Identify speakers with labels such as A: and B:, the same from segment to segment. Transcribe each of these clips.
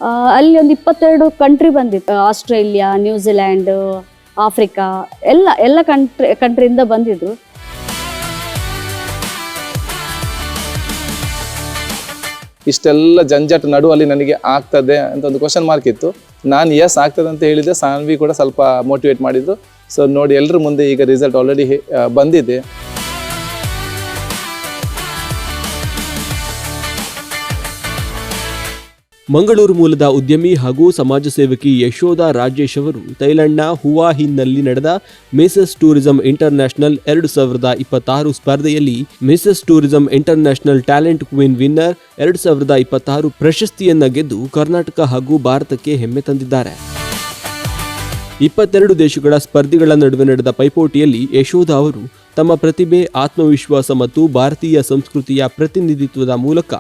A: ಅಲ್ಲಿ ಒಂದು 22 ಕಂಟ್ರಿ ಬಂದಿತ್ತು. ಆಸ್ಟ್ರೇಲಿಯಾ, ನ್ಯೂಜಿಲ್ಯಾಂಡ್, ಆಫ್ರಿಕಾ ಎಲ್ಲ ಕಂಟ್ರಿಯಿಂದ ಬಂದಿದ್ರು.
B: ಇಷ್ಟೆಲ್ಲ ಜಂಜಾಟ ನಡುವಲ್ಲಿ ನನಗೆ ಆಗ್ತದೆ ಅಂತ ಒಂದು ಕ್ವಶನ್ ಮಾರ್ಕ್ ಇತ್ತು. ನಾನು ಎಸ್ ಆಗ್ತದೆ ಅಂತ ಹೇಳಿದೆ. ಸಾನ್ವಿ ಕೂಡ ಸ್ವಲ್ಪ ಮೋಟಿವೇಟ್ ಮಾಡಿದ್ರು. ಸೊ ನೋಡಿ, ಎಲ್ಲರ ಮುಂದೆ ಈಗ ರಿಸಲ್ಟ್ ಆಲ್ರೆಡಿ ಬಂದಿದೆ.
C: ಮಂಗಳೂರು ಮೂಲದ ಉದ್ಯಮಿ ಹಾಗೂ ಸಮಾಜ ಸೇವಕಿ ಯಶೋಧ ರಾಜೇಶ್ ಅವರು ಥೈಲ್ಯಾಂಡ್ನ ಹುವಾಹಿನ್ನಲ್ಲಿ ನಡೆದ ಮಿಸಸ್ ಟೂರಿಸಂ ಇಂಟರ್ನ್ಯಾಷನಲ್ 2026 ಸ್ಪರ್ಧೆಯಲ್ಲಿ Mrs tourism international talent queen winner 2026 ಪ್ರಶಸ್ತಿಯನ್ನ ಗೆದ್ದು ಕರ್ನಾಟಕ ಹಾಗೂ ಭಾರತಕ್ಕೆ ಹೆಮ್ಮೆ ತಂದಿದ್ದಾರೆ. 22 ದೇಶಗಳ ಸ್ಪರ್ಧಿಗಳ ನಡುವೆ ನಡೆದ ಪೈಪೋಟಿಯಲ್ಲಿ ಯಶೋಧ ಅವರು ತಮ್ಮ ಪ್ರತಿಭೆ, ಆತ್ಮವಿಶ್ವಾಸ ಮತ್ತು ಭಾರತೀಯ ಸಂಸ್ಕೃತಿಯ ಪ್ರತಿನಿಧಿತ್ವದ ಮೂಲಕ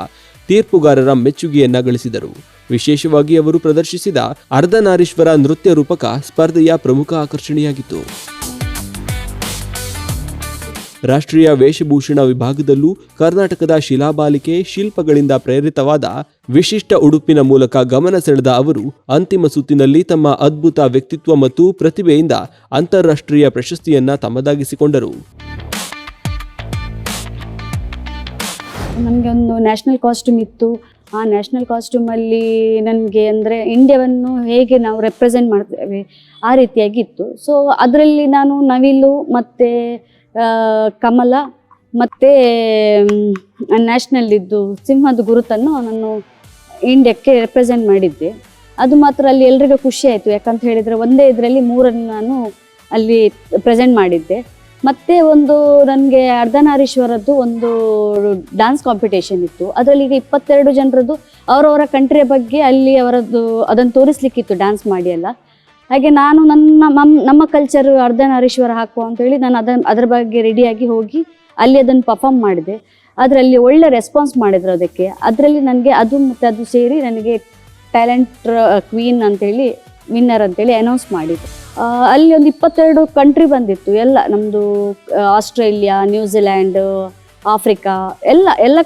C: ತೀರ್ಪುಗಾರರ ಮೆಚ್ಚುಗೆಯನ್ನ ಗಳಿಸಿದರು. ವಿಶೇಷವಾಗಿ ಅವರು ಪ್ರದರ್ಶಿಸಿದ ಅರ್ಧನಾರೀಶ್ವರ ನೃತ್ಯ ರೂಪಕ ಸ್ಪರ್ಧೆಯ ಪ್ರಮುಖ ಆಕರ್ಷಣೆಯಾಗಿತ್ತು. ರಾಷ್ಟ್ರೀಯ ವೇಷಭೂಷಣ ವಿಭಾಗದಲ್ಲೂ ಕರ್ನಾಟಕದ ಶಿಲಾಬಾಲಿಕೆ ಶಿಲ್ಪಗಳಿಂದ ಪ್ರೇರಿತವಾದ ವಿಶಿಷ್ಟ ಉಡುಪಿನ ಮೂಲಕ ಗಮನ ಸೆಳೆದ ಅವರು ಅಂತಿಮ ಸುತ್ತಿನಲ್ಲಿ ತಮ್ಮ ಅದ್ಭುತ ವ್ಯಕ್ತಿತ್ವ ಮತ್ತು ಪ್ರತಿಭೆಯಿಂದ ಅಂತಾರಾಷ್ಟ್ರೀಯ ಪ್ರಶಸ್ತಿಯನ್ನ ತಮ್ಮದಾಗಿಸಿಕೊಂಡರು.
A: ನನಗೆ ಒಂದು ನ್ಯಾಷನಲ್ ಕಾಸ್ಟ್ಯೂಮ್ ಇತ್ತು. ಆ ನ್ಯಾಷನಲ್ ಕಾಸ್ಟ್ಯೂಮಲ್ಲಿ ನನಗೆ ಅಂದರೆ ಇಂಡಿಯಾವನ್ನು ಹೇಗೆ ನಾವು ರೆಪ್ರೆಸೆಂಟ್ ಮಾಡ್ತೇವೆ ಆ ರೀತಿಯಾಗಿ ಇತ್ತು. ಸೊ ಅದರಲ್ಲಿ ನಾನು ನವಿಲು ಮತ್ತು ಕಮಲ ಮತ್ತು ನ್ಯಾಷನಲ್ಲಿದ್ದು ಸಿಂಹದ ಗುರುತನ್ನು ನಾನು ಇಂಡಿಯಾಕ್ಕೆ ರೆಪ್ರೆಸೆಂಟ್ ಮಾಡಿದ್ದೆ. ಅದು ಮಾತ್ರ ಅಲ್ಲಿ ಎಲ್ರಿಗೂ ಖುಷಿ ಆಯಿತು. ಯಾಕಂತ ಹೇಳಿದರೆ ಒಂದೇ ಇದರಲ್ಲಿ 3 ನಾನು ಅಲ್ಲಿ ಪ್ರೆಸೆಂಟ್ ಮಾಡಿದ್ದೆ. ಮತ್ತು ಒಂದು ನನಗೆ ಅರ್ಧನಾರೀಶ್ವರದ್ದು ಒಂದು ಡ್ಯಾನ್ಸ್ ಕಾಂಪಿಟೇಷನ್ ಇತ್ತು. ಅದರಲ್ಲಿ ಈಗ 22 ಜನರದ್ದು ಅವರವರ ಕಂಟ್ರಿಯ ಬಗ್ಗೆ ಅಲ್ಲಿ ಅವರದ್ದು ಅದನ್ನು ತೋರಿಸ್ಲಿಕ್ಕಿತ್ತು ಡ್ಯಾನ್ಸ್ ಮಾಡಿ ಎಲ್ಲ. ಹಾಗೆ ನಾನು ನಮ್ಮ ಕಲ್ಚರ್ ಅರ್ಧನಾರೀಶ್ವರ ಹಾಕುವ ಅಂತೇಳಿ ನಾನು ಅದರ ಬಗ್ಗೆ ರೆಡಿಯಾಗಿ ಹೋಗಿ ಅಲ್ಲಿ ಅದನ್ನು ಪರ್ಫಾರ್ಮ್ ಮಾಡಿದೆ. ಅದರಲ್ಲಿ ಒಳ್ಳೆ ರೆಸ್ಪಾನ್ಸ್ ಮಾಡಿದ್ರು ಅದಕ್ಕೆ. ಅದರಲ್ಲಿ ನನಗೆ ಅದು ಮತ್ತು ಅದು ಸೇರಿ ನನಗೆ ಟ್ಯಾಲೆಂಟ್ ಕ್ವೀನ್ ಅಂತೇಳಿ ವಿನ್ನರ್ ಅಂತೇಳಿ ಅನೌನ್ಸ್ ಮಾಡಿದ್ರು. ಅಲ್ಲಿ ಒಂದು 22 ಕಂಟ್ರಿ ಬಂದಿತ್ತು. ಎಲ್ಲ ನಮ್ಮದು ಆಸ್ಟ್ರೇಲಿಯಾ, ನ್ಯೂಜಿಲ್ಯಾಂಡ್, ಆಫ್ರಿಕಾ ಎಲ್ಲ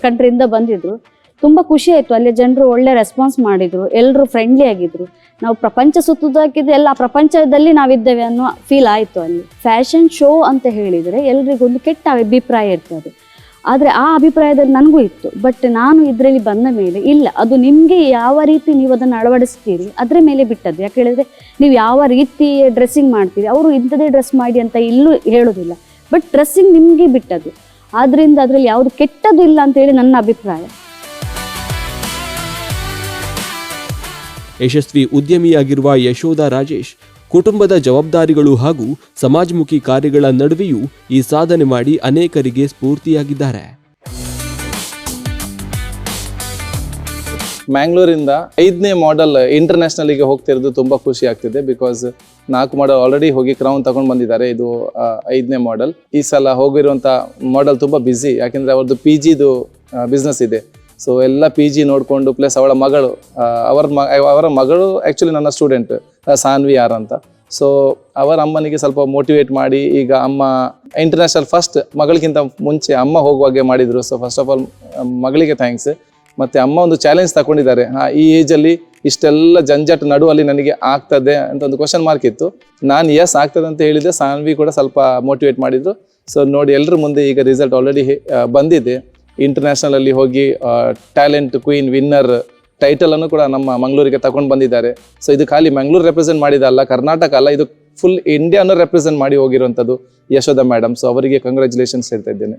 A: ಕಂಟ್ರಿಯಿಂದ ಬಂದಿದ್ರು. ತುಂಬ ಖುಷಿ ಆಯಿತು. ಅಲ್ಲಿ ಜನರು ಒಳ್ಳೆ ರೆಸ್ಪಾನ್ಸ್ ಮಾಡಿದರು. ಎಲ್ಲರೂ ಫ್ರೆಂಡ್ಲಿ ಆಗಿದ್ರು. ನಾವು ಪ್ರಪಂಚ ಸುತ್ತುದಾಕಿದ್ದು ಎಲ್ಲ ಪ್ರಪಂಚದಲ್ಲಿ ನಾವಿದ್ದೇವೆ ಅನ್ನೋ ಫೀಲ್ ಆಯಿತು. ಅಲ್ಲಿ ಫ್ಯಾಷನ್ ಶೋ ಅಂತ ಹೇಳಿದರೆ ಎಲ್ರಿಗೊಂದು ಕೆಟ್ಟ ಅಭಿಪ್ರಾಯ ಇರ್ತದೆ. ಆದರೆ ಆ ಅಭಿಪ್ರಾಯದಲ್ಲಿ ನನಗೂ ಇತ್ತು. ಬಟ್ ನಾನು ಇದರಲ್ಲಿ ಬಂದ ಮೇಲೆ ಇಲ್ಲ, ಅದು ನಿಮಗೆ ಯಾವ ರೀತಿ ನೀವು ಅದನ್ನು ಅಳವಡಿಸ್ತೀರಿ ಅದರ ಮೇಲೆ ಬಿಟ್ಟದ್ದು. ಯಾಕೆ ಹೇಳಿದರೆ ನೀವು ಯಾವ ರೀತಿ ಡ್ರೆಸ್ಸಿಂಗ್ ಮಾಡ್ತೀರಿ, ಅವರು ಇಂಥದ್ದೇ ಡ್ರೆಸ್ ಮಾಡಿ ಅಂತ ಇಲ್ಲೂ ಹೇಳೋದಿಲ್ಲ. ಬಟ್ ಡ್ರೆಸ್ಸಿಂಗ್ ನಿಮಗೆ ಬಿಟ್ಟದ್ದು. ಆದ್ದರಿಂದ ಅದರಲ್ಲಿ ಯಾವುದು ಕೆಟ್ಟದ್ದು ಇಲ್ಲ ಅಂತೇಳಿ ನನ್ನ ಅಭಿಪ್ರಾಯ.
C: ಯಶಸ್ವಿ ಉದ್ಯಮಿಯಾಗಿರುವ ಯಶೋಧ ರಾಜೇಶ್ ಕುಟುಂಬದ ಜವಾಬ್ದಾರಿಗಳು ಹಾಗೂ ಸಮಾಜಮುಖಿ ಕಾರ್ಯಗಳ ನಡುವೆಯೂ ಈ ಸಾಧನೆ ಮಾಡಿ ಅನೇಕರಿಗೆ ಸ್ಫೂರ್ತಿಯಾಗಿದ್ದಾರೆ.
B: ಮ್ಯಾಂಗ್ಳೂರಿಂದ 5ನೇ ಮಾಡೆಲ್ ಇಂಟರ್ನ್ಯಾಷನಲ್ಗೆ ಹೋಗ್ತಿರೋದು ತುಂಬ ಖುಷಿ ಆಗ್ತಿದೆ. ಬಿಕಾಸ್ 4 ಮಾಡೆಲ್ ಆಲ್ರೆಡಿ ಹೋಗಿ ಕ್ರೌನ್ ತಗೊಂಡು ಬಂದಿದ್ದಾರೆ. ಇದು 5ನೇ ಮಾಡೆಲ್. ಈ ಸಲ ಹೋಗಿರುವಂಥ ಮಾಡೆಲ್ ತುಂಬ ಬ್ಯುಸಿ. ಯಾಕೆಂದರೆ ಅವ್ರದ್ದು PGದು ಬಿಸ್ನೆಸ್ ಇದೆ. ಸೊ ಎಲ್ಲ PG ನೋಡಿಕೊಂಡು ಪ್ಲಸ್ ಅವಳ ಮಗಳು ಅವರ ಮಗಳು ಆ್ಯಕ್ಚುಲಿ ನನ್ನ ಸ್ಟೂಡೆಂಟ್ ಸಾನ್ವಿ ಆರ್ ಅಂತ. ಸೊ ಅವರ ಅಮ್ಮನಿಗೆ ಸ್ವಲ್ಪ ಮೋಟಿವೇಟ್ ಮಾಡಿ ಈಗ ಅಮ್ಮ ಇಂಟರ್ನ್ಯಾಷನಲ್ ಫಸ್ಟ್ ಮಗಳಿಗಿಂತ ಮುಂಚೆ ಅಮ್ಮ ಹೋಗುವಾಗೆ ಮಾಡಿದರು. ಸೊ ಫಸ್ಟ್ ಆಫ್ ಆಲ್ ಮಗಳಿಗೆ ಥ್ಯಾಂಕ್ಸ್. ಮತ್ತು ಅಮ್ಮ ಒಂದು ಚಾಲೆಂಜ್ ತಗೊಂಡಿದ್ದಾರೆ. ಈ ಏಜಲ್ಲಿ ಇಷ್ಟೆಲ್ಲ ಜಂಜಾಟ ನಡುವಲ್ಲಿ ನನಗೆ ಆಗ್ತದೆ ಅಂತ ಒಂದು ಕ್ವಶನ್ ಮಾರ್ಕ್ ಇತ್ತು. ನಾನು ಎಸ್ ಆಗ್ತದೆ ಅಂತ ಹೇಳಿದೆ. ಸಾನ್ವಿ ಕೂಡ ಸ್ವಲ್ಪ ಮೋಟಿವೇಟ್ ಮಾಡಿದ್ರು. ಸೊ ನೋಡಿ, ಎಲ್ಲರ ಮುಂದೆ ಈಗ ರಿಸಲ್ಟ್ ಆಲ್ರೆಡಿ ಬಂದಿದೆ. ಇಂಟರ್ನ್ಯಾಷನಲಲ್ಲಿ ಹೋಗಿ ಟ್ಯಾಲೆಂಟ್ ಕ್ವೀನ್ ವಿನ್ನರ್ ಟೈಟಲನ್ನು ಕೂಡ ನಮ್ಮ ಮಂಗಳೂರಿಗೆ ತಗೊಂಡು ಬಂದಿದ್ದಾರೆ. ಸೊ ಇದು ಖಾಲಿ ಮಂಗಳೂರು ರೆಪ್ರೆಸೆಂಟ್ ಮಾಡಿದಲ್ಲ, ಕರ್ನಾಟಕ ಅಲ್ಲ, ಇದು ಫುಲ್ ಇಂಡಿಯಾನು ರೆಪ್ರೆಸೆಂಟ್ ಮಾಡಿ ಹೋಗಿರುವಂಥದ್ದು ಯಶೋಧ ಮೇಡಮ್. ಸೊ ಅವರಿಗೆ ಕಂಗ್ರ್ಯಾಚುಲೇಷನ್ಸ್ ಹೇಳ್ತಾ ಇದ್ದೇನೆ.